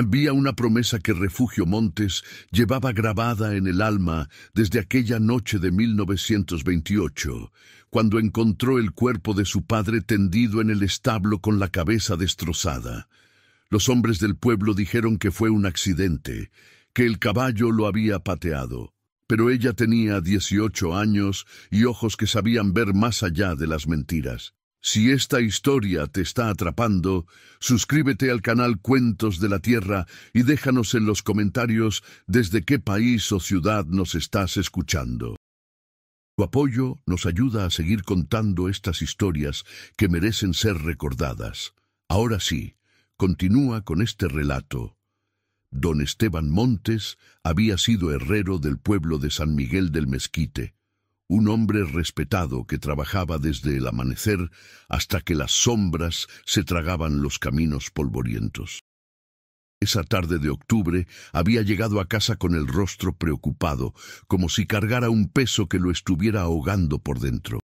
Había una promesa que Refugio Montes llevaba grabada en el alma desde aquella noche de 1928, cuando encontró el cuerpo de su padre tendido en el establo con la cabeza destrozada. Los hombres del pueblo dijeron que fue un accidente, que el caballo lo había pateado. Pero ella tenía 18 años y ojos que sabían ver más allá de las mentiras. Si esta historia te está atrapando, suscríbete al canal Cuentos de la Tierra y déjanos en los comentarios desde qué país o ciudad nos estás escuchando. Tu apoyo nos ayuda a seguir contando estas historias que merecen ser recordadas. Ahora sí, continúa con este relato. Don Esteban Montes había sido herrero del pueblo de San Miguel del Mezquite, un hombre respetado que trabajaba desde el amanecer hasta que las sombras se tragaban los caminos polvorientos. Esa tarde de octubre había llegado a casa con el rostro preocupado, como si cargara un peso que lo estuviera ahogando por dentro.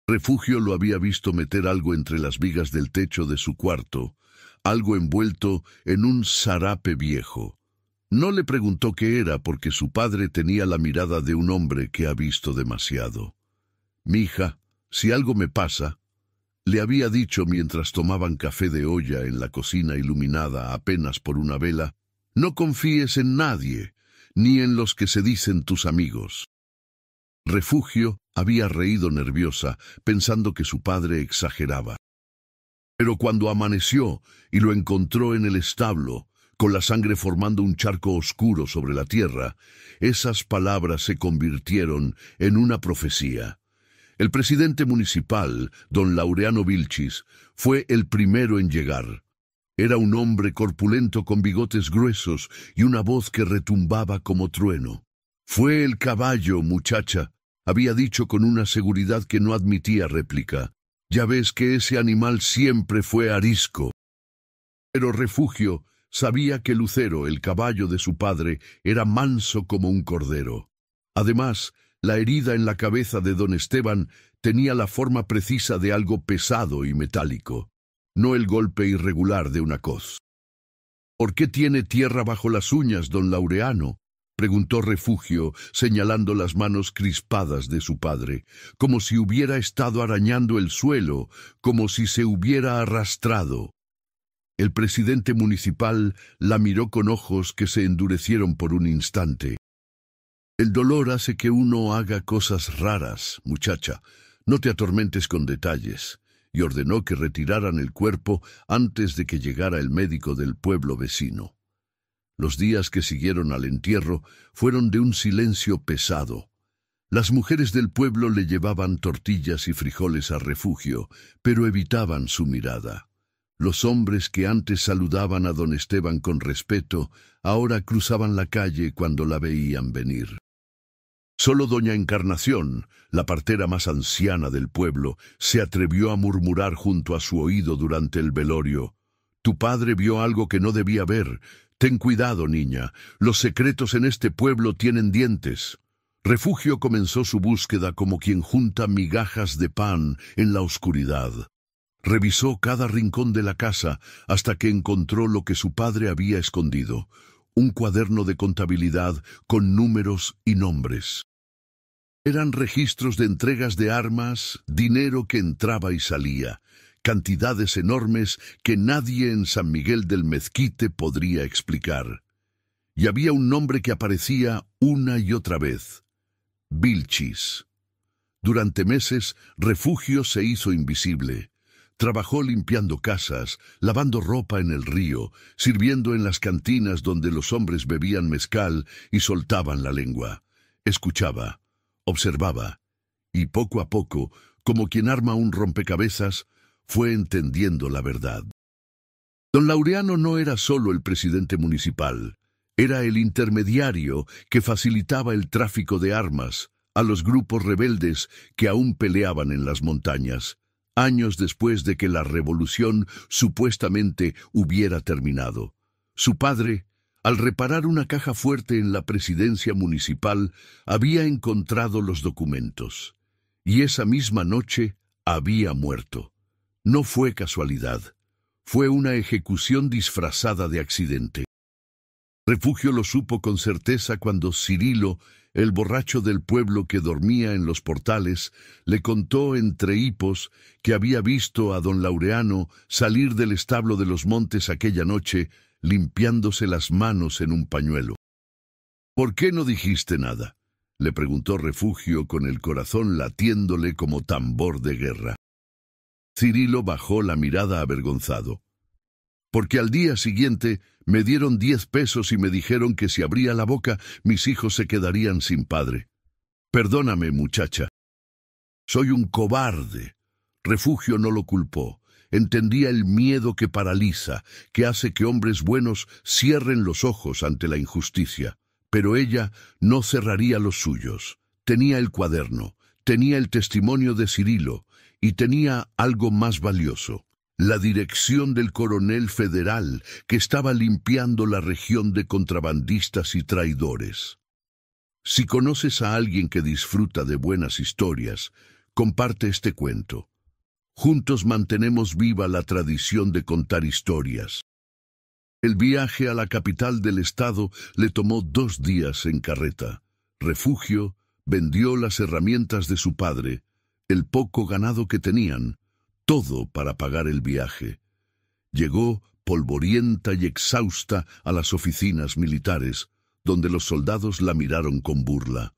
Refugio lo había visto meter algo entre las vigas del techo de su cuarto, algo envuelto en un zarape viejo. No le preguntó qué era porque su padre tenía la mirada de un hombre que ha visto demasiado. «Mija, si algo me pasa», le había dicho mientras tomaban café de olla en la cocina iluminada apenas por una vela, «no confíes en nadie, ni en los que se dicen tus amigos». Refugio había reído nerviosa, pensando que su padre exageraba. Pero cuando amaneció y lo encontró en el establo, con la sangre formando un charco oscuro sobre la tierra, esas palabras se convirtieron en una profecía. El presidente municipal, don Laureano Vilchis, fue el primero en llegar. Era un hombre corpulento con bigotes gruesos y una voz que retumbaba como trueno. «Fue el caballo, muchacha», había dicho con una seguridad que no admitía réplica. «Ya ves que ese animal siempre fue arisco». Pero Refugio sabía que Lucero, el caballo de su padre, era manso como un cordero. Además, la herida en la cabeza de don Esteban tenía la forma precisa de algo pesado y metálico, no el golpe irregular de una coz. «¿Por qué tiene tierra bajo las uñas, don Laureano?», preguntó Refugio, señalando las manos crispadas de su padre, como si hubiera estado arañando el suelo, como si se hubiera arrastrado. El presidente municipal la miró con ojos que se endurecieron por un instante. «El dolor hace que uno haga cosas raras, muchacha. No te atormentes con detalles», y ordenó que retiraran el cuerpo antes de que llegara el médico del pueblo vecino. Los días que siguieron al entierro fueron de un silencio pesado. Las mujeres del pueblo le llevaban tortillas y frijoles a Refugio, pero evitaban su mirada. Los hombres que antes saludaban a don Esteban con respeto, ahora cruzaban la calle cuando la veían venir. Solo doña Encarnación, la partera más anciana del pueblo, se atrevió a murmurar junto a su oído durante el velorio: «Tu padre vio algo que no debía ver. Ten cuidado, niña. Los secretos en este pueblo tienen dientes». Refugio comenzó su búsqueda como quien junta migajas de pan en la oscuridad. Revisó cada rincón de la casa hasta que encontró lo que su padre había escondido: un cuaderno de contabilidad con números y nombres. Eran registros de entregas de armas, dinero que entraba y salía, cantidades enormes que nadie en San Miguel del Mezquite podría explicar. Y había un nombre que aparecía una y otra vez: Vilchis. Durante meses, Refugio se hizo invisible. Trabajó limpiando casas, lavando ropa en el río, sirviendo en las cantinas donde los hombres bebían mezcal y soltaban la lengua. Escuchaba, observaba, y poco a poco, como quien arma un rompecabezas, fue entendiendo la verdad. Don Laureano no era solo el presidente municipal, era el intermediario que facilitaba el tráfico de armas a los grupos rebeldes que aún peleaban en las montañas, años después de que la revolución supuestamente hubiera terminado. Su padre, al reparar una caja fuerte en la presidencia municipal, había encontrado los documentos. Y esa misma noche había muerto. No fue casualidad. Fue una ejecución disfrazada de accidente. Refugio lo supo con certeza cuando Cirilo, el borracho del pueblo que dormía en los portales, le contó entre hipos que había visto a don Laureano salir del establo de los Montes aquella noche, limpiándose las manos en un pañuelo. «¿Por qué no dijiste nada?», le preguntó Refugio con el corazón latiéndole como tambor de guerra. Cirilo bajó la mirada avergonzado. «Porque al día siguiente me dieron 10 pesos y me dijeron que si abría la boca mis hijos se quedarían sin padre. Perdóname, muchacha». «Soy un cobarde». Refugio no lo culpó. Entendía el miedo que paraliza, que hace que hombres buenos cierren los ojos ante la injusticia. Pero ella no cerraría los suyos. Tenía el cuaderno, tenía el testimonio de Cirilo y tenía algo más valioso: la dirección del coronel federal que estaba limpiando la región de contrabandistas y traidores. Si conoces a alguien que disfruta de buenas historias, comparte este cuento. Juntos mantenemos viva la tradición de contar historias. El viaje a la capital del estado le tomó 2 días en carreta. Refugio vendió las herramientas de su padre, el poco ganado que tenían, todo para pagar el viaje. Llegó polvorienta y exhausta a las oficinas militares, donde los soldados la miraron con burla.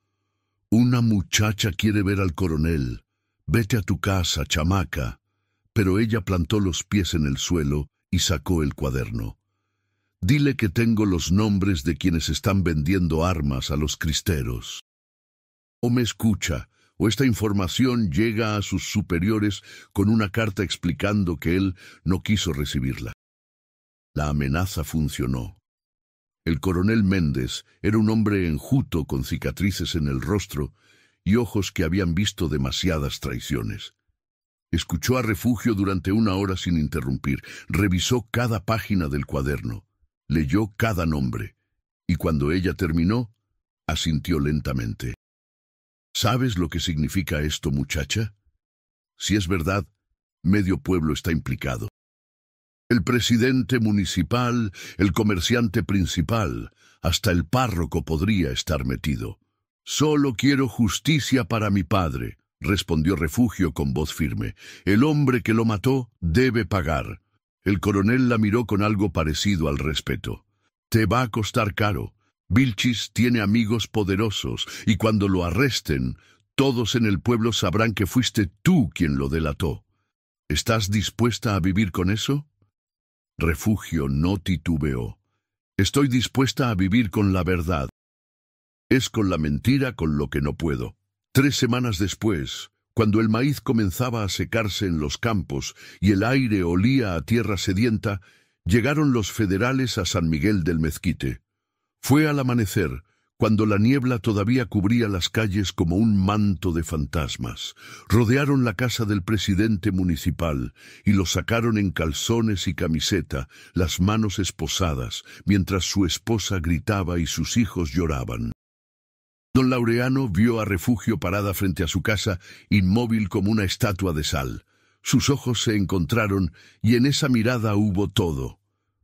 «Una muchacha quiere ver al coronel. Vete a tu casa, chamaca». Pero ella plantó los pies en el suelo y sacó el cuaderno. «Dile que tengo los nombres de quienes están vendiendo armas a los cristeros. O me escucha, o esta información llega a sus superiores con una carta explicando que él no quiso recibirla». La amenaza funcionó. El coronel Méndez era un hombre enjuto con cicatrices en el rostro y ojos que habían visto demasiadas traiciones. Escuchó a Refugio durante 1 hora sin interrumpir, revisó cada página del cuaderno. Leyó cada nombre, y cuando ella terminó, asintió lentamente. «¿Sabes lo que significa esto, muchacha? Si es verdad, medio pueblo está implicado. El presidente municipal, el comerciante principal, hasta el párroco podría estar metido. Solo quiero justicia para mi padre», respondió Refugio con voz firme. «El hombre que lo mató debe pagar». El coronel la miró con algo parecido al respeto. «Te va a costar caro. Vilchis tiene amigos poderosos, y cuando lo arresten, todos en el pueblo sabrán que fuiste tú quien lo delató. ¿Estás dispuesta a vivir con eso?» Refugio no titubeó. «Estoy dispuesta a vivir con la verdad. Es con la mentira con lo que no puedo». 3 semanas después, cuando el maíz comenzaba a secarse en los campos y el aire olía a tierra sedienta, llegaron los federales a San Miguel del Mezquite. Fue al amanecer, cuando la niebla todavía cubría las calles como un manto de fantasmas. Rodearon la casa del presidente municipal y lo sacaron en calzones y camiseta, las manos esposadas, mientras su esposa gritaba y sus hijos lloraban. Don Laureano vio a Refugio parada frente a su casa, inmóvil como una estatua de sal. Sus ojos se encontraron y en esa mirada hubo todo: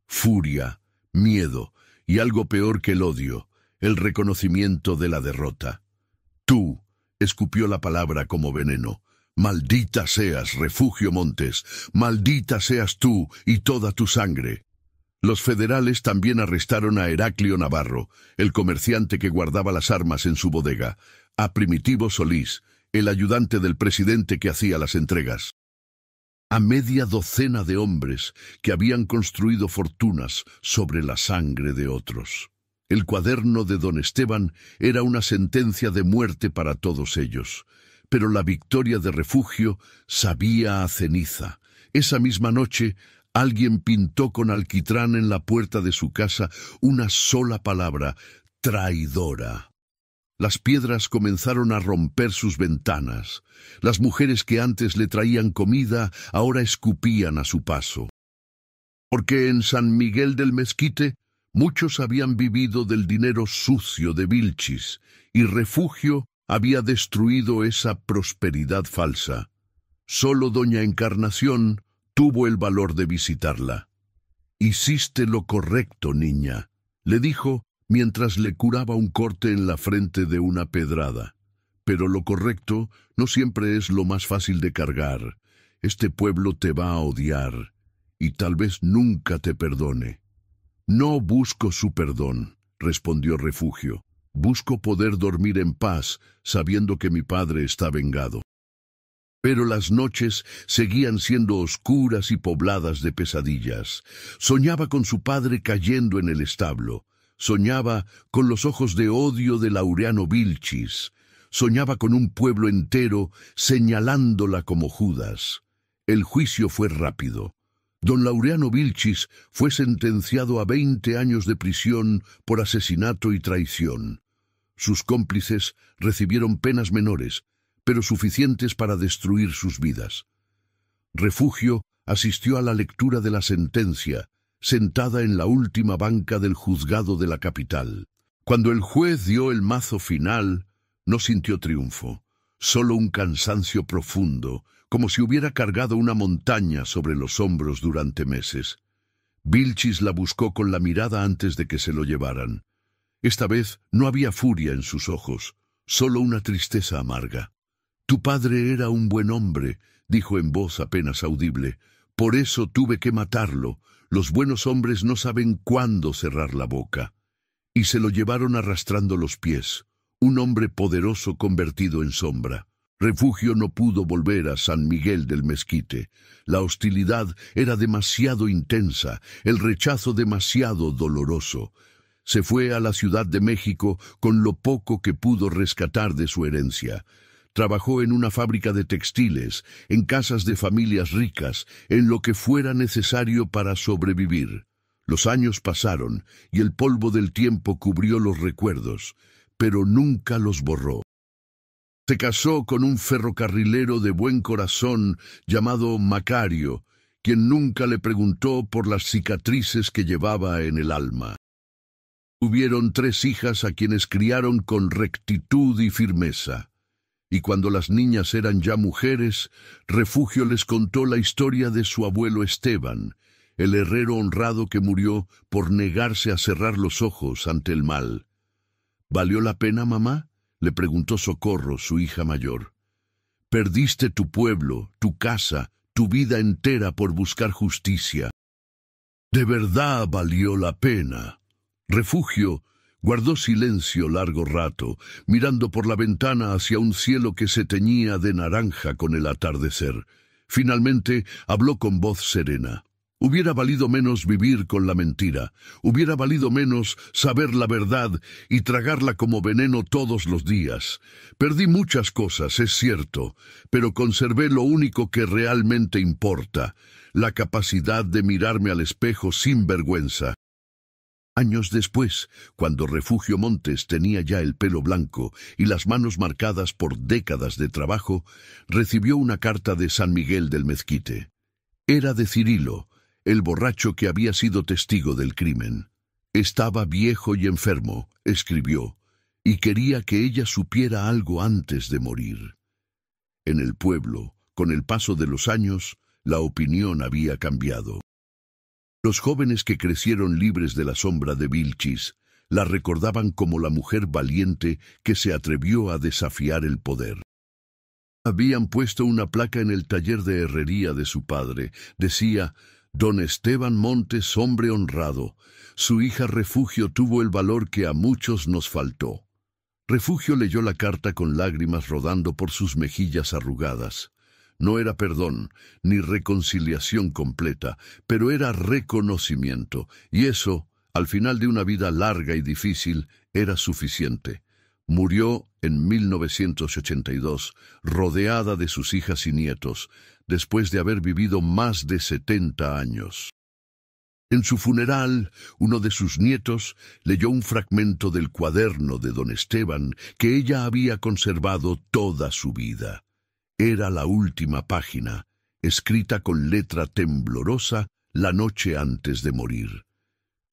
furia, miedo y algo peor que el odio, el reconocimiento de la derrota. «Tú», escupió la palabra como veneno. «Maldita seas, Refugio Montes, maldita seas tú y toda tu sangre». Los federales también arrestaron a Heraclio Navarro, el comerciante que guardaba las armas en su bodega, a Primitivo Solís, el ayudante del presidente que hacía las entregas, a media docena de hombres que habían construido fortunas sobre la sangre de otros. El cuaderno de don Esteban era una sentencia de muerte para todos ellos, pero la victoria de Refugio sabía a ceniza. Esa misma noche, alguien pintó con alquitrán en la puerta de su casa una sola palabra: traidora. Las piedras comenzaron a romper sus ventanas. Las mujeres que antes le traían comida ahora escupían a su paso. Porque en San Miguel del Mezquite muchos habían vivido del dinero sucio de Vilchis, y Refugio había destruido esa prosperidad falsa. Solo doña Encarnación tuvo el valor de visitarla. «Hiciste lo correcto, niña», le dijo mientras le curaba un corte en la frente de una pedrada. «Pero lo correcto no siempre es lo más fácil de cargar. Este pueblo te va a odiar y tal vez nunca te perdone». «No busco su perdón», respondió Refugio. «Busco poder dormir en paz sabiendo que mi padre está vengado». Pero las noches seguían siendo oscuras y pobladas de pesadillas. Soñaba con su padre cayendo en el establo. Soñaba con los ojos de odio de Laureano Vilchis. Soñaba con un pueblo entero señalándola como Judas. El juicio fue rápido. Don Laureano Vilchis fue sentenciado a 20 años de prisión por asesinato y traición. Sus cómplices recibieron penas menores, pero suficientes para destruir sus vidas. Refugio asistió a la lectura de la sentencia, sentada en la última banca del juzgado de la capital. Cuando el juez dio el mazo final, no sintió triunfo, solo un cansancio profundo, como si hubiera cargado una montaña sobre los hombros durante meses. Vilchis la buscó con la mirada antes de que se lo llevaran. Esta vez no había furia en sus ojos, solo una tristeza amarga. «Tu padre era un buen hombre», dijo en voz apenas audible. «Por eso tuve que matarlo. Los buenos hombres no saben cuándo cerrar la boca». Y se lo llevaron arrastrando los pies, un hombre poderoso convertido en sombra. Refugio no pudo volver a San Miguel del Mezquite. La hostilidad era demasiado intensa, el rechazo demasiado doloroso. Se fue a la Ciudad de México con lo poco que pudo rescatar de su herencia. Trabajó en una fábrica de textiles, en casas de familias ricas, en lo que fuera necesario para sobrevivir. Los años pasaron y el polvo del tiempo cubrió los recuerdos, pero nunca los borró. Se casó con un ferrocarrilero de buen corazón llamado Macario, quien nunca le preguntó por las cicatrices que llevaba en el alma. Tuvieron 3 hijas a quienes criaron con rectitud y firmeza. Y cuando las niñas eran ya mujeres, Refugio les contó la historia de su abuelo Esteban, el herrero honrado que murió por negarse a cerrar los ojos ante el mal. «¿Valió la pena, mamá?», le preguntó Socorro, su hija mayor. «Perdiste tu pueblo, tu casa, tu vida entera por buscar justicia. ¿De verdad valió la pena?». Refugio guardó silencio largo rato, mirando por la ventana hacia un cielo que se teñía de naranja con el atardecer. Finalmente habló con voz serena. «Hubiera valido menos vivir con la mentira. Hubiera valido menos saber la verdad y tragarla como veneno todos los días. Perdí muchas cosas, es cierto, pero conservé lo único que realmente importa, la capacidad de mirarme al espejo sin vergüenza». Años después, cuando Refugio Montes tenía ya el pelo blanco y las manos marcadas por décadas de trabajo, recibió una carta de San Miguel del Mezquite. Era de Cirilo, el borracho que había sido testigo del crimen. «Estaba viejo y enfermo», escribió, «y quería que ella supiera algo antes de morir». En el pueblo, con el paso de los años, la opinión había cambiado. Los jóvenes que crecieron libres de la sombra de Vilchis la recordaban como la mujer valiente que se atrevió a desafiar el poder. Habían puesto una placa en el taller de herrería de su padre. Decía: «Don Esteban Montes, hombre honrado. Su hija Refugio tuvo el valor que a muchos nos faltó». Refugio leyó la carta con lágrimas rodando por sus mejillas arrugadas. No era perdón, ni reconciliación completa, pero era reconocimiento, y eso, al final de una vida larga y difícil, era suficiente. Murió en 1982, rodeada de sus hijas y nietos, después de haber vivido más de 70 años. En su funeral, uno de sus nietos leyó un fragmento del cuaderno de don Esteban que ella había conservado toda su vida. Era la última página, escrita con letra temblorosa la noche antes de morir.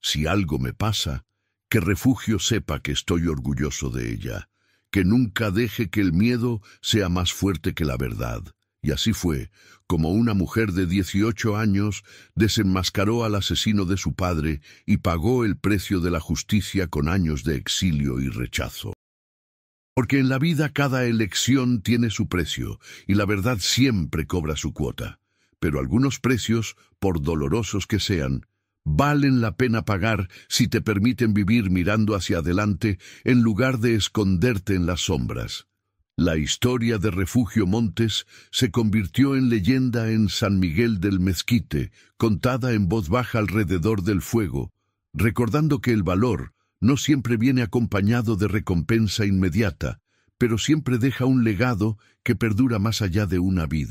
«Si algo me pasa, que Refugio sepa que estoy orgulloso de ella, que nunca deje que el miedo sea más fuerte que la verdad, Y así fue, como una mujer de 18 años desenmascaró al asesino de su padre y pagó el precio de la justicia con años de exilio y rechazo. Porque en la vida cada elección tiene su precio, y la verdad siempre cobra su cuota. Pero algunos precios, por dolorosos que sean, valen la pena pagar si te permiten vivir mirando hacia adelante en lugar de esconderte en las sombras. La historia de Refugio Montes se convirtió en leyenda en San Miguel del Mezquite, contada en voz baja alrededor del fuego, recordando que el valor no siempre viene acompañado de recompensa inmediata, pero siempre deja un legado que perdura más allá de una vida.